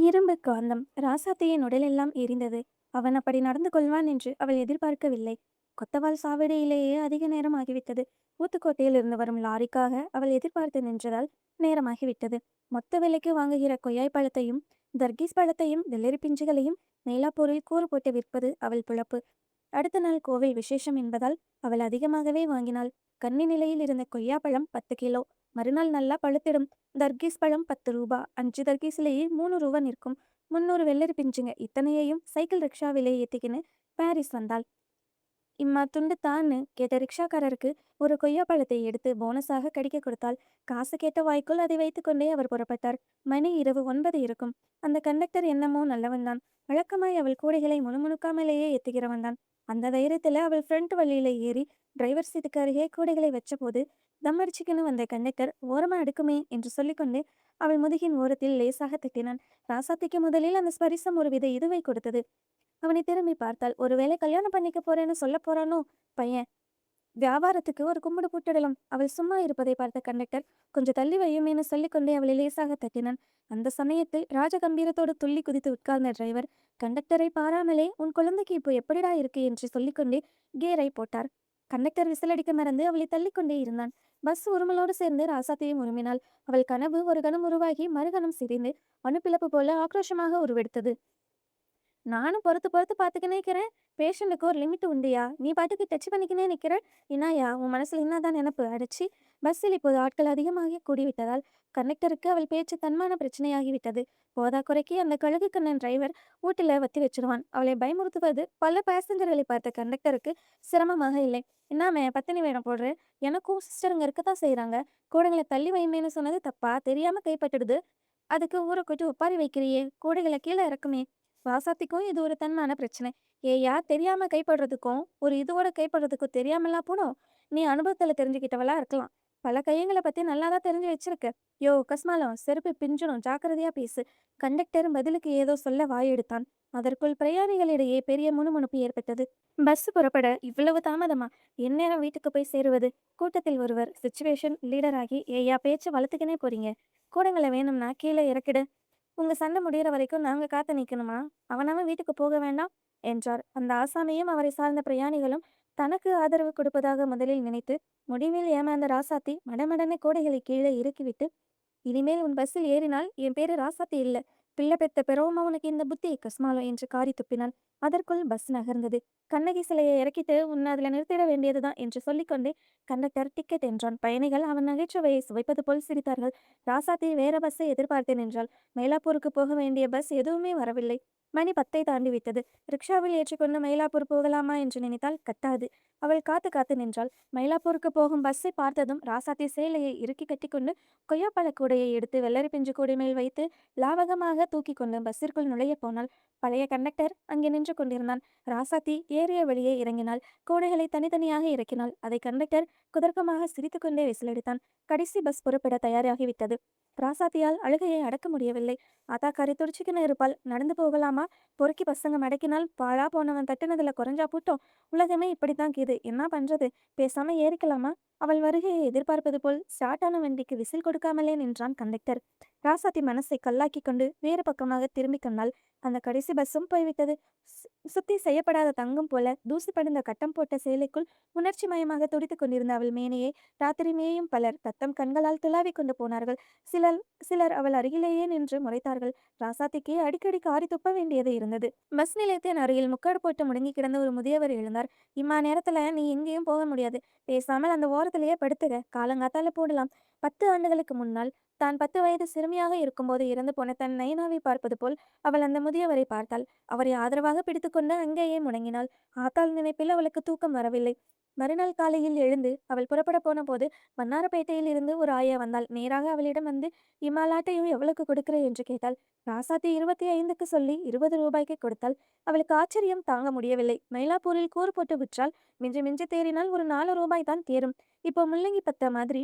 இரும்பு காந்தம் ராசாத்தியின் உடலெல்லாம் எரிந்தது. அவன் அப்படி நடந்து கொள்வான் என்று அவள் எதிர்பார்க்கவில்லை. கொத்தவால் சாவடியிலேயே அதிக நேரம் ஆகிவிட்டது. ஊத்துக்கோட்டையில் இருந்து வரும் லாரிக்காக அவள் எதிர்பார்த்து நின்றதால் நேரமாகிவிட்டது. மொத்த விலைக்கு வாங்குகிற கொய்யாய் பழத்தையும் தர்கீஸ் பழத்தையும் வெள்ளரி பிஞ்சுகளையும் மயிலாப்பூரில் கூறு போட்டு விற்பது அவள் பிழப்பு. அடுத்த நாள் கோவில் விசேஷம் என்பதால் அவள் அதிகமாகவே வாங்கினாள். கன்னி நிலையில் இருந்த கொய்யாப்பழம் 10 கிலோ. மறுநாள் நல்லா பழுத்திடும். தர்கீஸ் பழம் 10 ரூபா. 5 தர்கீஸ்லேயே 3 ரூபா நிற்கும். 300 வெள்ளரி பிஞ்சுங்க. இத்தனையையும் சைக்கிள் ரிக்ஷாவிலே ஏத்திக்கின்னு பாரிஸ் வந்தாள். இம்மா துண்டு தான்னு கேட்ட ரிக்ஷாக்காரருக்கு ஒரு கொய்யாப்பழத்தை எடுத்து போனஸாக கடிக்க கொடுத்தாள். காசு கேட்ட வாய்க்குள் அதை வைத்துக்கொண்டே அவர் புறப்பட்டார். மணி இரவு 9 இருக்கும். அந்த கண்டக்டர் என்னமோ நல்லவன்தான். வழக்கமாய் அவள் கூடைகளை முணுமுணுக்காமலேயே எத்துகிறவன்தான். அந்த தைரியத்துல அவள் ஃப்ரண்ட் வழியில ஏறி டிரைவர் சீட்டுக்கு அருகே கூடைகளை வச்சபோது தம் அடிச்சுக்கின்னு வந்த கண்டக்டர் ஓரமா அடுக்குமே என்று சொல்லிக்கொண்டு அவள் முதுகின் ஓரத்தில் லேசாக தட்டினான். ராசாத்திக்கு முதலில் அந்த ஸ்பரிசம் ஒருவித இதுவை கொடுத்தது. அவனை திரும்பி பார்த்தாள். ஒருவேளை கல்யாணம் பண்ணிக்க போறேன்னு சொல்ல போறானோ பையன். வியாபாரத்துக்கு ஒரு கும்பிடு போட்டுடலாம். அவள் சும்மா இருப்பதை பார்த்த கண்டக்டர் கொஞ்சம் தள்ளி வையுமேன்னு சொல்லிக்கொண்டே அவளை லேசாக தட்டினான். அந்த சமயத்தில் ராஜகம்பீரத்தோடு துள்ளி குதித்து உட்கார்ந்த டிரைவர் கண்டக்டரை பாராமலே உன் குழந்தைக்கு இப்போ எப்படிடா இருக்கு என்று சொல்லிக்கொண்டே கியரை போட்டார். கண்டக்டர் விசிலடிக்க மறந்து அவளை தள்ளிக்கொண்டே இருந்தான். பஸ் உருமலோடு சேர்ந்து ராசாத்தையும் உருமினாள். அவள் கனவு ஒரு கணம் உருவாகி மறுகணம் சிதைந்து அணுப்பிளப்பு போல ஆக்ரோஷமாக உருவெடுத்தது. நானும் பொறுத்து பொறுத்து பார்த்துக்கினே இருக்கிறேன். பேஷண்ட்டுக்கு ஒரு லிமிட் உண்டியா? நீ பாட்டுக்கு டச் பண்ணிக்கினே நிற்கிற. என்னாயா உன் மனசுல என்னதான் நினப்பு அடிச்சு? பஸ்ஸில் இப்போது ஆட்கள் அதிகமாக கூடிவிட்டதால் கண்டக்டருக்கு அவள் பேச்சு தன்மான பிரச்சனையாகிவிட்டது. போதா குறைக்கு அந்த கழுகு கண்ணன் டிரைவர் வீட்டில் வத்தி வச்சிருவான். அவளை பயமுறுத்துவது பல பேசஞ்சர்களை பார்த்த கண்டக்டருக்கு சிரமமாக இல்லை. என்னாமே பத்தினி வேடம் போடுற? எனக்கும் சிஸ்டருங்க இருக்கத்தான் செய்கிறாங்க. கூடங்களை தள்ளி வைமேன்னு சொன்னது தப்பா? தெரியாம கைப்பட்டுடுது. அதுக்கு ஊரை கொஞ்சம் ஒப்பாரி வைக்கிறியே. கூடைகளை கீழே இறக்குமே. வாசாத்திக்கும் இது ஒரு தன்மான பிரச்சனை. ஏயா தெரியாம கைப்படுறதுக்கும் ஒரு இதோட கைப்படுறதுக்கும் தெரியாமலா போனோம். நீ அனுபவத்துல தெரிஞ்சுக்கிட்டவளா இருக்கலாம். பல கையங்களை பத்தி நல்லாதான் தெரிஞ்சு வச்சிருக்க. யோ கஸ்மாலம் செருப்பு பிஞ்சிடும், ஜாக்கிரதையா பேசு. கண்டக்டர் பதிலுக்கு ஏதோ சொல்ல வாயெடுத்தான். அதற்குள் பிரயாணிகளிடையே பெரிய முணுமுணுப்பு ஏற்பட்டது. பஸ் புறப்பட இவ்வளவு தாமதமா? எந்நேரம் வீட்டுக்கு போய் சேருவது? கூட்டத்தில் ஒருவர் சிச்சுவேஷன் லீடராகி ஏயா பேச்சு வளர்த்துக்கினே போறீங்க. கூடங்களை வேணும்னா கீழே இறக்கிடு. உங்க சண்டை முடியிற வரைக்கும் நாங்க காத்து நிக்கணுமா? அவனவன் வீட்டுக்கு போக வேண்டாம் என்றார். அந்த ஆசாமியும் அவரை சார்ந்த பிரயாணிகளும் தனக்கு ஆதரவு கொடுப்பதாக முதலில் நினைத்து முடிவில் ஏமாந்த ராசாத்தி மடமடனை கோடைகளை கீழே இறக்கிவிட்டு, இனிமேல் உன் பஸ்ஸில் ஏறினால் என் பேரு ராசாத்தி இல்ல, பிள்ளை பெத்த பெறவுமா உனக்கு இந்த புத்தி கஸ்மாலோ என்று காரி துப்பினான். அதற்குள் பஸ் நகர்ந்தது. கண்ணகி சிலையை இறக்கிட்டு உன்னை அதுல நிறுத்திட வேண்டியதுதான் என்று சொல்லிக்கொண்டே கண்டக்டர் டிக்கெட் என்றான். பயணிகள் அவன் நகைச்சுவையை சுவைப்பது போல் சிரித்தார்கள். ராசாத்தி வேற பஸ்ஸை எதிர்பார்த்து நின்றாள். மயிலாப்பூருக்கு போக வேண்டிய பஸ் எதுவுமே வரவில்லை. மணி 10 தாண்டி விட்டது. ரிக்ஷாவில் ஏற்றிக்கொண்டு மயிலாப்பூர் போகலாமா என்று நினைத்தால் கட்டாது. அவள் காத்து காத்து நின்றாள். மயிலாப்பூருக்கு போகும் பஸ்ஸை பார்த்ததும் ராசாத்தி சேலையை இறுக்கி கட்டிக்கொண்டு கொய்யாப்பழ கூடையை எடுத்து வெள்ளரி பிஞ்சு கூடை மேல் வைத்து லாவகமாக தூக்கி கொண்டு பஸ்ஸிற்குள் நுழைய போனாள். பழைய கண்டக்டர் அங்கே நின்று கொண்டிருந்தான். ராசாத்தி ஏறிய வழியே இறங்கினாள். கூடைகளை தனித்தனியாக இறக்கினாள். அதை கண்டக்டர் குதர்க்கமாக சிரித்துக்கொண்டே விசிலடித்தான். கடைசி பஸ் புறப்பட தயாராகிவிட்டது. ராசாத்தியால் அழுகையை அடக்க முடியவில்லை. ஆத்தாக்காரி துடிச்சுக்கின்னு இருப்பாள். நடந்து போகலாமா? பொறுக்கி பசங்க மடக்கினால் பாழா போனவன் தட்டுனதுல குறைஞ்சா பூட்டும். உலகமே இப்படித்தான் கீது. என்ன பண்றது? பேசாம ஏறிக்கலாமா? அவள் வருகையை எதிர்பார்ப்பது போல் ஸ்டார்ட்டான வண்டிக்கு விசில் கொடுக்காமலே நின்றான் கண்டக்டர். ராசாத்தி மனசை கல்லாக்கி கொண்டு வேறு பக்கமாக திரும்பிக் கொண்டாள். அந்த கடைசி பஸ்ஸும் போய்விட்டது. சுத்தி செய்யப்படாத தங்கம் போல தூசி படிந்த கட்டம் போட்ட சேலைக்குள் உணர்ச்சி மயமாக துடித்துக் கொண்டிருந்த அவள் மேனையை ராத்திரி மேயும் பலர் தத்தம் கண்களால் துளாவிக் கொண்டு போனார்கள். சிலர் சிலர் அவள் அருகிலேயே நின்று முறைத்தார்கள். ராசாத்திக்கு அடிக்கடி காரி துப்ப வேண்டியது இருந்தது. பஸ் நிலையத்தின் அருகில் முக்காடு போட்டு முடங்கி கிடந்த ஒரு முதியவர் எழுந்தார். இம்மா நேரத்துல நீ எங்கேயும் போக முடியாது. பேசாமல் அந்த ஓரத்திலேயே படுத்துக. காலங்காத்தால போடலாம். 10 ஆண்டுகளுக்கு முன்னால் தான் 10 வயது சிறுமியாக இருக்கும்போது இறந்து போன தன் நைனாவை பார்ப்பது போல் அவள் அந்த முதியவரை பார்த்தாள். அவரை ஆதரவாக பிடித்துக்கொண்டு அங்கேயே முடங்கினாள். ஆத்தாள் நினைப்பில் அவளுக்கு தூக்கம் வரவில்லை. மறுநாள் காலையில் எழுந்து அவள் புறப்பட போன போது வண்ணாரப்பேட்டையில் இருந்து ஒரு ஆயா வந்தாள். நேராக அவளிடம் வந்து இம்மாலாட்டையும் எவ்வளவுக்கு கொடுக்கிற என்று கேட்டாள். ராசாத்தி 25க்கு சொல்லி 20 ரூபாய்க்கு கொடுத்தாள். அவளுக்கு ஆச்சரியம் தாங்க முடியவில்லை. மயிலாப்பூரில் கூறு போட்டு விற்றால் மிஞ்சி மிஞ்சி தேறினால் ஒரு 4 ரூபாய் தான் தேரும். இப்போ முள்ளங்கி பத்த மாதிரி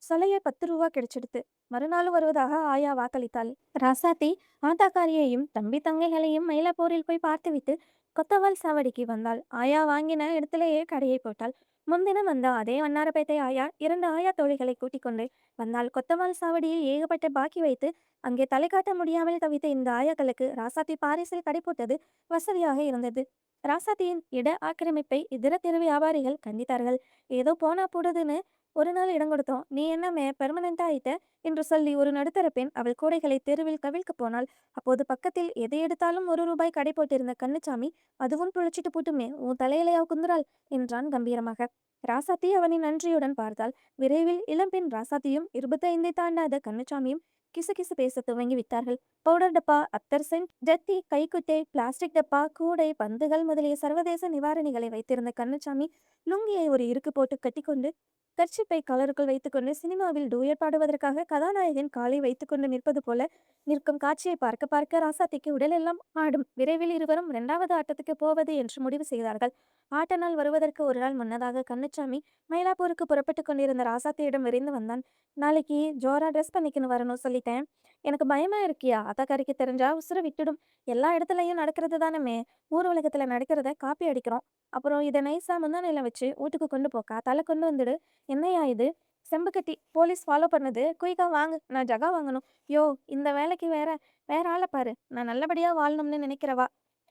சொலைய 10 ரூபா கிடைச்சிடுத்து. மறுநாள் வருவதாக ஆயா வாக்களித்தாள். ராசாத்தி ஆத்தாக்காரியையும் தம்பி தங்கைகளையும் மயிலாப்பூரில் போய் பார்த்துவிட்டு கொத்தவால் சாவடிக்கு வந்தாள். ஆயா வாங்கின இடத்திலேயே கடையை போட்டாள். முன்தினம் வந்த அதே வண்ணாரப்பேட்டை ஆயா 2 ஆயா தோழிகளை கூட்டிக் கொண்டு வந்தாள். கொத்தவால் சாவடியில் ஏகப்பட்ட பாக்கி வைத்து அங்கே தலை காட்ட முடியாமல் தவித்த இந்த ஆயாக்களுக்கு ராசாத்தி பாரிஸில் கடை போட்டது வசதியாக இருந்தது. ராசாத்தியின் இட ஆக்கிரமிப்பை இதர தெரு வியாபாரிகள் கண்டித்தார்கள். ஏதோ போனா போடுதுன்னு ஒரு நாள் இடம் கொடுத்தோம், நீ என்னமே பெர்மனண்டா ஆயிட்ட என்று சொல்லி ஒரு நடுத்தர பெண் அவள் கூடைகளை தெருவில் கவிழ்க்க போனாள். அப்போது பக்கத்தில் எதை எடுத்தாலும் ₹1 கடை போட்டிருந்த கண்ணுச்சாமி, அதுவும் புழைச்சிட்டு பூட்டுமே, உன் தலையிலையா குந்துறாள் என்றான் கம்பீரமாக. ராசாத்தி அவனை நன்றியுடன் பார்த்தாள். விரைவில் இளம்பெண் ராசாத்தியும் 25 தாண்டாத கண்ணுச்சாமியும் கிசுகிசு பேச துவங்கி விட்டார்கள். பவுடர் டப்பா, அத்தர் சென்ட், ஜட்டி, கைக்குட்டை, பிளாஸ்டிக் டப்பா, கூடை, பந்துகள் முதலிய சர்வதேச நிவாரணிகளை வைத்திருந்த கண்ணுச்சாமி லுங்கியை ஒரு இருக்கு போட்டு கட்டிக்கொண்டு கர்ச்சிப்பை கலருக்குள் வைத்துக்கொண்டு சினிமாவில் டூயட் பாடுவதற்காக கதாநாயகன் காலை வைத்துக்கொண்டு நிற்பது போல நிற்கும் காட்சியை பார்க்க பார்க்க ராசாத்திக்கு உடலெல்லாம் ஆடும். விரைவில் இருவரும் 2வது ஆட்டத்துக்கு போவது என்று முடிவு செய்தார்கள். ஆட்ட நாள் வருவதற்கு ஒரு நாள் முன்னதாக கண்ணுச்சாமி மயிலாப்பூருக்கு புறப்பட்டு கொண்டிருந்த ராசாத்தியிடம் விரைந்து வந்தான். நாளைக்கு ஜோரா ட்ரெஸ் பண்ணிக்கணும் வரணும் சொல்லிட்டேன். எனக்கு பயமா இருக்கியா? அத்தாக்காரிக்கு தெரிஞ்சா உசுர விட்டுடும். எல்லா இடத்துலையும் நடக்கிறது தானமே, ஊர் உலகத்துல நடக்கிறத காப்பி அடிக்கிறோம். அப்புறம் இதை நைஸா முந்தானையில வச்சு வீட்டுக்கு கொண்டு போக்கா தலை கொண்டு வந்துடு. என்னையா இது? செம்பு கட்டி போலீஸ் ஃபாலோ பண்ணுது, குயிக்கா வாங்கு, நான் ஜகா வாங்கணும். யோ, இந்த வேலைக்கு வேற வேற ஆளை பாரு, நான் நல்லபடியா வாழணும்னு நினைக்கிறவா.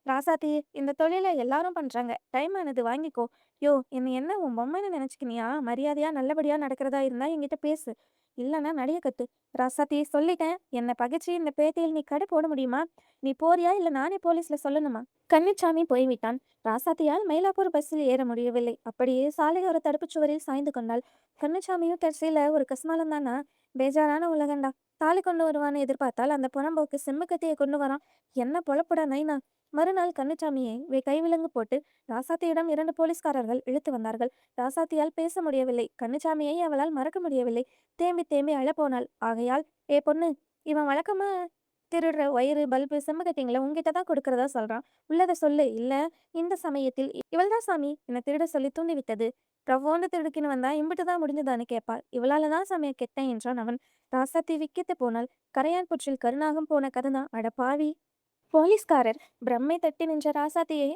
ராசாத்தி, இந்த தொழிலை எல்லாரும் பண்றாங்க, டைம் ஆனது வாங்கிக்கோ. யோ, என்னை என்ன உன் பொம்மைன்னு நினைச்சுக்கினியா? மரியாதையா நல்லபடியா நடக்கிறதா இருந்தா என்கிட்ட பேசு, இல்லைன்னா நடைய கட்டு. ராசாத்தி, சொல்லிட்டேன், என்னை பகைச்சு இந்த பேட்டையில் நீ கடை போட முடியுமா? நீ போறியா இல்லை நானே போலீஸ்ல சொல்லணுமா? கன்னிச்சாமி போய்விட்டான். ராசாத்தியால் மயிலாப்பூர் பஸ்ஸில் ஏற முடியவில்லை. அப்படியே சாலையோர தடுப்புச் சுவரில் சாய்ந்து கொண்டாள். கண்ணுச்சாமியும் கடைசியில ஒரு கஸ்மாலம் தானா? பேஜாரான உலகண்டா. தாலி கொண்டு வருவான்னு எதிர்பார்த்தால் அந்த புறம்போக்கு செம்மு கட்டியை கொண்டு வரான். என்ன பொழப்புடா நைனா. மறுநாள் கண்ணுச்சாமியை கைவிலங்கு போட்டு ராசாத்தியிடம் 2 போலீஸ்காரர்கள் இழுத்து வந்தார்கள். ராசாத்தியால் பேச முடியவில்லை. கண்ணுச்சாமியை அவளால் மறக்க முடியவில்லை. தேம்பி தேம்பி அழப்போனாள். ஆகையால், ஏ பொண்ணு, இவன் வழக்கமா திருடுற ஒயரு, பல்பு, செம்ம கட்டிங்களை உங்ககிட்ட தான் கொடுக்கறதா சொல்றான். உள்ளதை சொல்லு, இல்ல இந்த சமயத்தில் இவள்தான் சாமி என்னை திருட சொல்லி தூண்டிவிட்டது. ரவ்வோன்னு திருடுக்கின்னு வந்தா இம்பிட்டு தான் முடிஞ்சுதான்னு கேட்பாள். இவளால தான் சமயம் கெட்டேன் என்றான் அவன். ராசாத்தி விக்கித்து போனாள். கரையான் புற்றில் கருநாகம் போன கதைதான். அட பாவி. போலீஸ்காரர் பிரம்மை தட்டி நின்ற ராசாத்தியை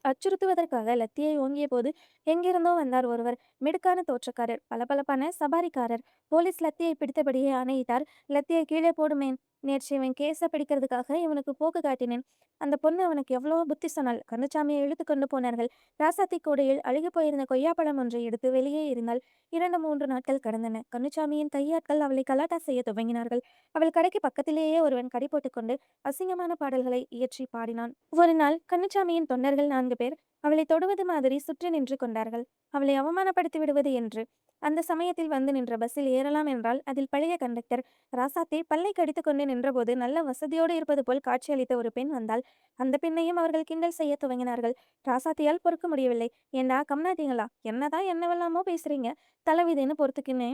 அச்சுறுத்துவதற்காக லத்தியை ஓங்கிய போது எங்கிருந்தோ வந்தார் ஒருவர். மிடுக்கான தோற்றக்காரர், பளபளப்பான சபாரிக்காரர். போலீஸ் லத்தியை பிடித்தபடியே ஆணையிட்டார். லத்தியை கீழே போடுமேன். நேற்று இவன் கேஸை பிடிக்கிறதுக்காக இவனுக்கு போக்கு காட்டினேன். அந்த பொண்ணு அவனுக்கு எவ்வளவோ புத்தி சொன்னாள். கண்ணுச்சாமியை இழுத்து கொண்டு போனார்கள். ராசாத்தி கூடையில் அழுகி போயிருந்த கொய்யாப்பழம் ஒன்றை எடுத்து வெளியே எறிந்தாள். 2, 3 நாட்கள் கடந்தன. கண்ணுச்சாமியின் கையாட்கள் அவளை கலாட்டா செய்ய துவங்கினார்கள். அவள் கடைக்கு பக்கத்திலேயே ஒருவன் கடை போட்டுக்கொண்டு அசிங்கமான பாடல்களை இயற்றி பாடினான். ஒரு நாள் கண்ணுச்சாமியின் தொண்டர்கள் 4 பேர் அவளை தொடுவது மாதிரி சுற்றி நின்று கொண்டார்கள். அவளை அவமானப்படுத்தி விடுவது என்று. அந்த சமயத்தில் வந்து நின்ற பஸ்ஸில் ஏறலாம் என்றால் அதில் பழைய கண்டக்டர். ராசாத்தி பல்லை கடித்து கொண்டு நின்றபோது நல்ல வசதியோடு இருப்பது போல் காட்சியளித்த ஒரு பெண் வந்தாள். அந்த பெண்ணையும் அவர்கள் கிண்டல் செய்ய துவங்கினார்கள். ராசாத்தியால் பொறுக்க முடியவில்லை. ஏண்டா கம்னாட்டீங்களா? என்னதான் என்னவெல்லாமோ பேசுறீங்க, தலைவிதின்னு பொறுத்துக்கின்னு.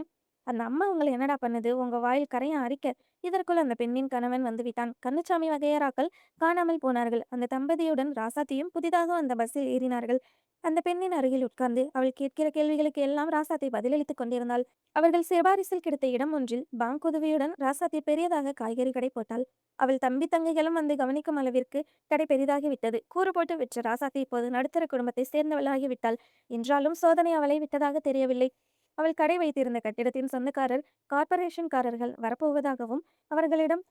அந்த அம்மா உங்களை என்னடா பண்ணுது? உங்க வாயில் கரையான் அரிக்க. இதற்குள் அந்த பெண்ணின் கணவன் வந்து விட்டான். கண்ணுச்சாமி வகையறாக்கள் காணாமல் போனார்கள். அந்த தம்பதியுடன் ராசாத்தியும் புதிதாக அந்த பஸ்ஸில் ஏறினார்கள். அந்த பெண்ணின் அருகில் உட்கார்ந்து அவள் கேட்கிற கேள்விகளுக்கு எல்லாம் ராசாத்தி பதிலளித்துக் கொண்டிருந்தாள். அவர்கள் சிபாரிசில் கிடைத்த இடம் ஒன்றில் பாங்க் உதவியுடன் ராசாத்தி பெரியதாக காய்கறி கடை போட்டாள். அவள் தம்பி தங்கைகளும் வந்து கவனிக்கும் அளவிற்கு கடை பெரிதாகிவிட்டது. கூறு போட்டு விற்ற ராசாத்தி இப்போது நடுத்தர குடும்பத்தை சேர்ந்தவளாகிவிட்டாள். என்றாலும் சோதனை அவளை விட்டதாக தெரியவில்லை. அவள் கடை வைத்திருந்த கட்டிடத்தின் சொந்தக்காரர் கார்ப்பரேஷன்காரர்கள் வரப்போவதாகவும் அவர்களிடம்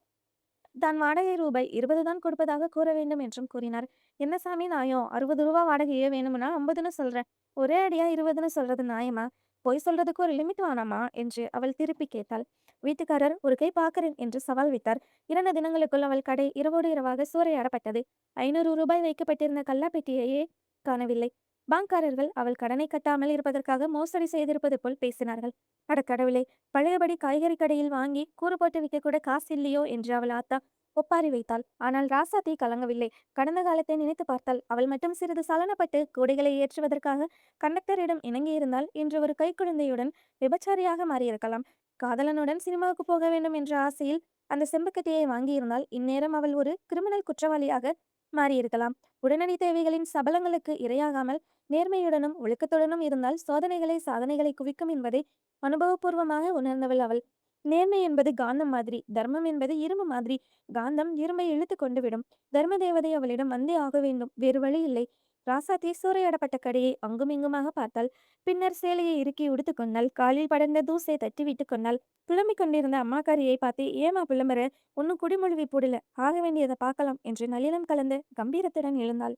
தான் வாடகை ரூபாய் 20 தான் கொடுப்பதாக கூற வேண்டும் என்றும் கூறினார். என்ன சாமி நியாயம்? ₹60 வாடகையே வேணும்னா 50ன்னு சொல்றேன். ஒரே அடியா 20ன்னு சொல்றது நியாயமா? பொய் சொல்றதுக்கு ஒரு லிமிட் வேணாமா என்று அவள் திருப்பி கேட்டாள். வீட்டுக்காரர் ஒரு கை பார்க்கிறேன் என்று சவால் விட்டார். 2 தினங்களுக்குள் அவள் கடை இரவோடு இரவாக சூறையாடப்பட்டது. ₹500 வைக்கப்பட்டிருந்த கல்லாப்பெட்டியையே காணவில்லை. பாங்க்காரர்கள் அவள் கடனை கட்டாமல் இருப்பதற்காக மோசடி செய்திருப்பது போல் பேசினார்கள். அட கடவுளே, பழையபடி காய்கறி கடையில் வாங்கி கூறு போட்டு விற்க கூட காசு இல்லையோ என்று அவள் ஆத்தா ஒப்பாரி வைத்தாள். ஆனால் ராசாத்தி கலங்கவில்லை. கடந்த காலத்தை நினைத்து பார்த்தாள். அவள் மட்டும் சிறிது சலனப்பட்டு கூடைகளை ஏற்றுவதற்காக கண்டக்டரிடம் இணங்கியிருந்தால் இன்று ஒரு கைக்குழந்தையுடன் விபச்சாரியாக மாறியிருக்கலாம். காதலனுடன் சினிமாவுக்கு போக வேண்டும் என்ற ஆசையில் அந்த செம்புக்கட்டியை வாங்கியிருந்தால் இந்நேரம் அவள் ஒரு கிரிமினல் குற்றவாளியாக மாறியிருக்கலாம். உடனடி தேவைகளின் சபலங்களுக்கு இரையாகாமல் நேர்மையுடனும் ஒழுக்கத்துடனும் இருந்தால் சோதனைகளை சாதனைகளை குவிக்கும் என்பதை அனுபவபூர்வமாக உணர்ந்தவள் அவள். நேர்மை என்பது காந்தம் மாதிரி, தர்மம் என்பது இரும்பு மாதிரி. காந்தம் இரும்பை இழுத்து கொண்டு விடும். தர்ம தேவதை அவளிடம் வந்தே ஆக வேண்டும், வேறு வழி இல்லை. ராசாத்தி சூறையாடப்பட்ட கடையை அங்குமிங்குமாக பார்த்தாள். பின்னர் சேலையை இறுக்கி உடுத்திக் கொண்டாள். காலில் படர்ந்த தூசை தட்டி விட்டுக் கொண்டாள். புலம்பிக் கொண்டிருந்த அம்மாக்காரியை பார்த்து, ஏமா புலம்புற? ஒன்னும் குடிமொழிவி போடல, ஆக வேண்டியதை பார்க்கலாம் என்று நளினம் கலந்த கம்பீரத்துடன் எழுந்தாள்.